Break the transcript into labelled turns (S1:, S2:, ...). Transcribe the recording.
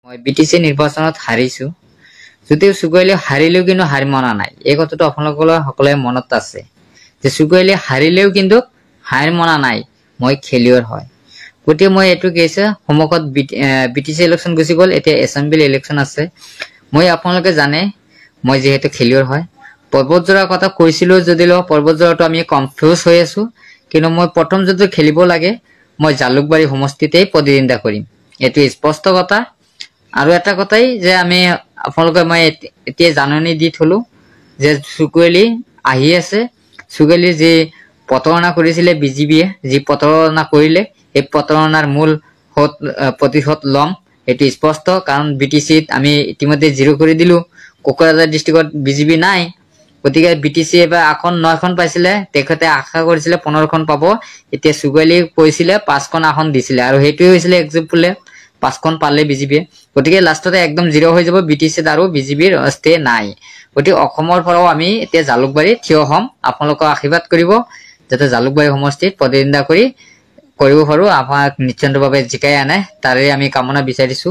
S1: মই বিটিসি নিৰ্বাচনত হাৰিছো যদিও সুগৈলে হাৰিলেও কিন্তু হাৰি মনা নাই এই কথাটো আপোনালোকৰ সকলোৱে মনত আছে যে সুগৈলে হাৰিলেও কিন্তু হাৰি মনা নাই মই খেলিয়ৰ হয় গতি মই এটো কৈছে সমকত বিটিসি ইলেকশন গুছি গল এতিয়া এসেম্বলি ইলেকশন আছে মই আপোনালোকে জানে মই যেহেতু খেলিয়ৰ হয় পৰ্বতজোৰাৰ কথা কৈছিলো যদিও পৰ্বতজোৰাটো আমি কনফিউজ হৈ আছো কিন্তু মই প্ৰথম যদি খেলিব লাগে মই জালুকবাৰী সমষ্টিতে প্ৰতিদ্বন্দ্বিতা কৰিম এটো স্পষ্ট কথা আৰু এটা কথাই যে আমি আপোনালোকে মই এতিয়া জাননী দি থলো যে সুগৈলি আহি আছে সুগৈলি যে পতৰনা কৰিছিলে বিজেপিয়ে যি পতৰনা কৰিলে এই পতৰনাৰ মূল প্ৰতিশোধ লম এটো স্পষ্ট কাৰণ বিটিসিত আমি ইতিমধ্যে জিৰো কৰি দিলো কোকৰাঝাৰ ডিস্ট্ৰিক্টত বিজেপি নাই গতিকে বিটিসি এবা এখন 9খন পাইছিলে তেখেতে আশা কৰিছিলে 15খন পাব এতিয়া সুগৈলি কৈছিলে 5খন এখন দিছিলে আৰু হেতুই হৈছিলে এক্সাম্পলে 5খন পালে বিজেপি গতিকে লাষ্টতে একদম জিৰো হৈ যাব বিটিসি আৰু বিজেপিৰ অস্তে নাই গতিকে অসমৰ পৰাও আমি এতিয়া জালুকবাৰী থিয় হম আপোনালোক আশীৰ্বাদ কৰিব যাতে জালুকবাৰী সমষ্টিত প্ৰতিদ্বন্দ্বিতা কৰিব পাৰো আপোনাক নিশ্চিতভাৱে জিকাই আনে তাৰে আমি কামনা বিচাৰিছো